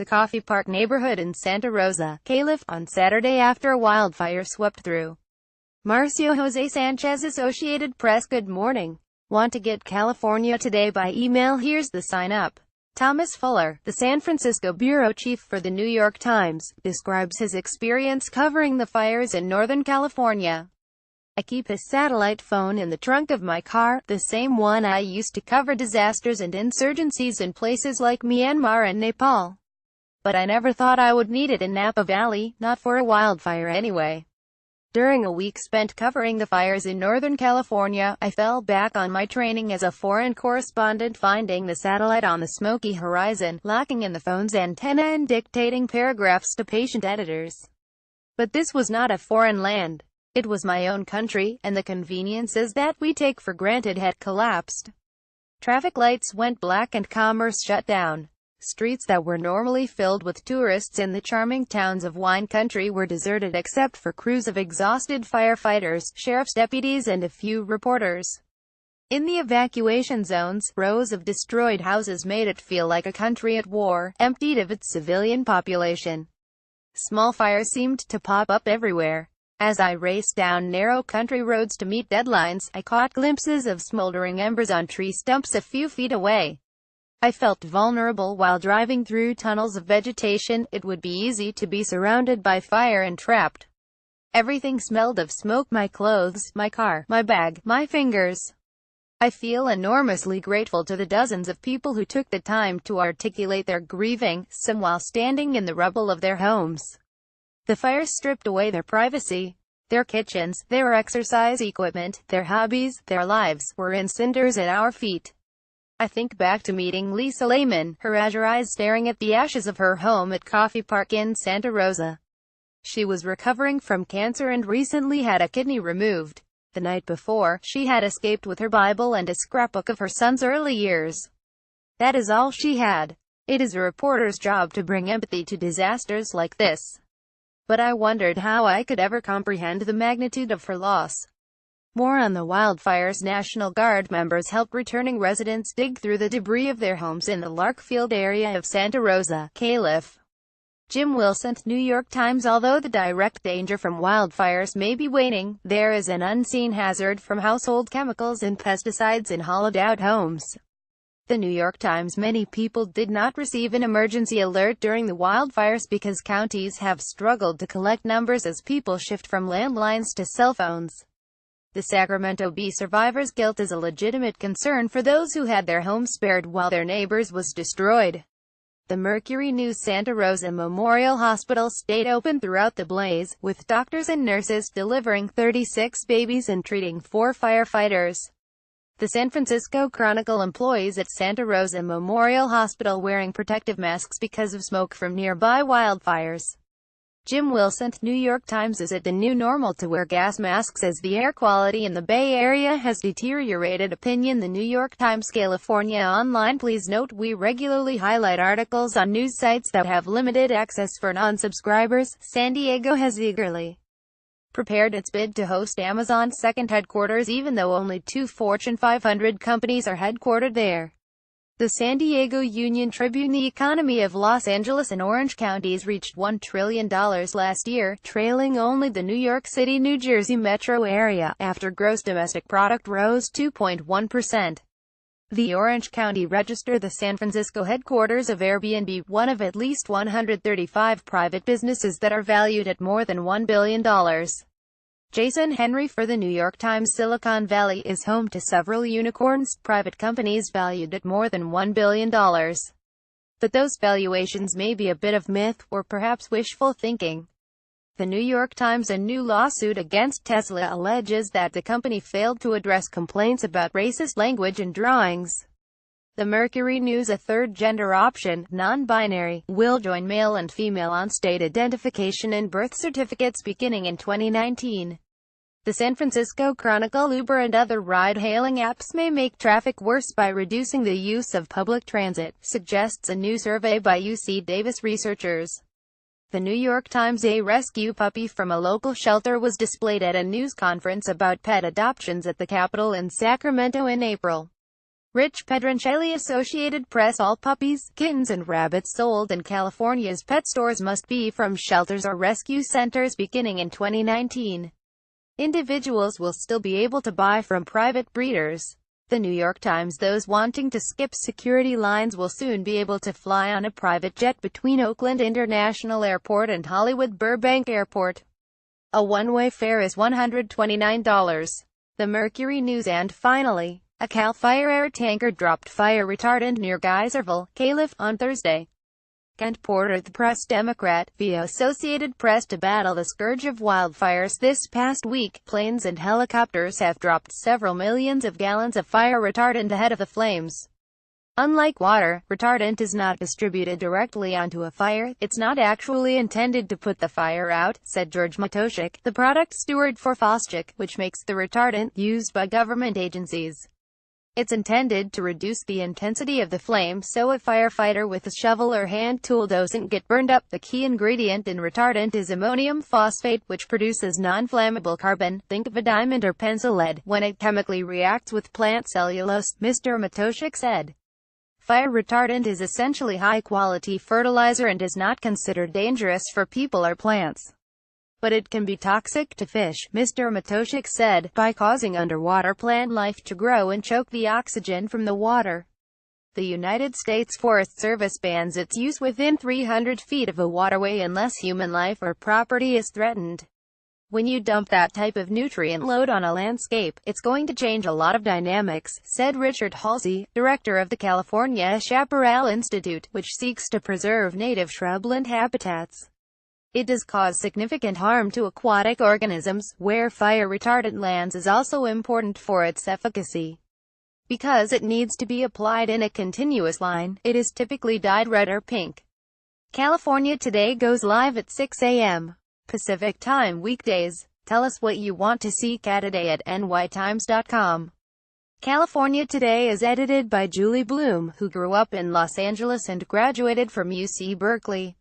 Coffee Park neighborhood in Santa Rosa, California, on Saturday after a wildfire swept through. Marcio Jose Sanchez, Associated Press. Good morning. Want to get California today by email? Here's the sign-up. Thomas Fuller, the San Francisco bureau chief for the New York Times, describes his experience covering the fires in Northern California. I keep a satellite phone in the trunk of my car, the same one I used to cover disasters and insurgencies in places like Myanmar and Nepal. But I never thought I would need it in Napa Valley, not for a wildfire anyway. During a week spent covering the fires in Northern California, I fell back on my training as a foreign correspondent, finding the satellite on the smoky horizon, locking in the phone's antenna and dictating paragraphs to patient editors. But this was not a foreign land. It was my own country, and the conveniences that we take for granted had collapsed. Traffic lights went black and commerce shut down. Streets that were normally filled with tourists in the charming towns of wine country were deserted except for crews of exhausted firefighters, sheriff's deputies and a few reporters. In the evacuation zones, rows of destroyed houses made it feel like a country at war, emptied of its civilian population. Small fires seemed to pop up everywhere. As I raced down narrow country roads to meet deadlines, I caught glimpses of smoldering embers on tree stumps a few feet away. I felt vulnerable while driving through tunnels of vegetation. It would be easy to be surrounded by fire and trapped. Everything smelled of smoke: my clothes, my car, my bag, my fingers. I feel enormously grateful to the dozens of people who took the time to articulate their grieving, some while standing in the rubble of their homes. The fire stripped away their privacy. Their kitchens, their exercise equipment, their hobbies, their lives, were in cinders at our feet. I think back to meeting Lisa Lehman, her azure eyes staring at the ashes of her home at Coffee Park in Santa Rosa. She was recovering from cancer and recently had a kidney removed. The night before, she had escaped with her Bible and a scrapbook of her son's early years. That is all she had. It is a reporter's job to bring empathy to disasters like this. But I wondered how I could ever comprehend the magnitude of her loss. More on the wildfires. National Guard members helped returning residents dig through the debris of their homes in the Larkfield area of Santa Rosa, California. Jim Wilson, New York Times. Although the direct danger from wildfires may be waning, there is an unseen hazard from household chemicals and pesticides in hollowed-out homes. The New York Times. Many people did not receive an emergency alert during the wildfires because counties have struggled to collect numbers as people shift from landlines to cell phones. The Sacramento Bee survivors' guilt is a legitimate concern for those who had their homes spared while their neighbors' was destroyed. The Mercury News. Santa Rosa Memorial Hospital stayed open throughout the blaze, with doctors and nurses delivering 36 babies and treating 4 firefighters. The San Francisco Chronicle. Employees at Santa Rosa Memorial Hospital wearing protective masks because of smoke from nearby wildfires. Jim Wilson, New York Times. Is it the new normal to wear gas masks as the air quality in the Bay Area has deteriorated? Opinion. The New York Times. California Online. Please note we regularly highlight articles on news sites that have limited access for non-subscribers. San Diego has eagerly prepared its bid to host Amazon's second headquarters, even though only 2 Fortune 500 companies are headquartered there. The San Diego Union Tribune. The economy of Los Angeles and Orange counties reached $1 trillion last year, trailing only the New York City, New Jersey metro area, after gross domestic product rose 2.1%. The Orange County Register. The San Francisco headquarters of Airbnb, one of at least 135 private businesses that are valued at more than $1 billion. Jason Henry for the New York Times. Silicon Valley is home to several unicorns, private companies valued at more than $1 billion. But those valuations may be a bit of myth, or perhaps wishful thinking. The New York Times. A new lawsuit against Tesla alleges that the company failed to address complaints about racist language and drawings. The Mercury News. A third gender option, non-binary, will join male and female on state identification and birth certificates beginning in 2019. The San Francisco Chronicle. Uber and other ride-hailing apps may make traffic worse by reducing the use of public transit, suggests a new survey by UC Davis researchers. The New York Times. A rescue puppy from a local shelter was displayed at a news conference about pet adoptions at the Capitol in Sacramento in April. Rich Pedroncelli, Associated Press. All puppies, kittens and rabbits sold in California's pet stores must be from shelters or rescue centers beginning in 2019. Individuals will still be able to buy from private breeders. The New York Times. Those wanting to skip security lines will soon be able to fly on a private jet between Oakland International Airport and Hollywood Burbank Airport. A one-way fare is $129. The Mercury News. And finally, a Cal Fire air tanker dropped fire retardant near Geyserville, Calif, on Thursday. Kent Porter, the Press Democrat, via Associated Press. To battle the scourge of wildfires this past week, planes and helicopters have dropped several millions of gallons of fire retardant ahead of the flames. Unlike water, retardant is not distributed directly onto a fire. It's not actually intended to put the fire out, said George Matoshik, the product steward for Foschik, which makes the retardant used by government agencies. It's intended to reduce the intensity of the flame so a firefighter with a shovel or hand tool doesn't get burned up. The key ingredient in retardant is ammonium phosphate, which produces non-flammable carbon. Think of a diamond or pencil lead when it chemically reacts with plant cellulose, Mr. Matoshik said. Fire retardant is essentially high-quality fertilizer and is not considered dangerous for people or plants. But it can be toxic to fish, Mr. Matoshik said, by causing underwater plant life to grow and choke the oxygen from the water. The United States Forest Service bans its use within 300 feet of a waterway unless human life or property is threatened. When you dump that type of nutrient load on a landscape, it's going to change a lot of dynamics, said Richard Halsey, director of the California Chaparral Institute, which seeks to preserve native shrubland habitats. It does cause significant harm to aquatic organisms. Where fire retardant lands is also important for its efficacy. Because it needs to be applied in a continuous line, it is typically dyed red or pink. California Today goes live at 6 a.m. Pacific Time weekdays. Tell us what you want to see today at nytimes.com. California Today is edited by Julie Bloom, who grew up in Los Angeles and graduated from UC Berkeley.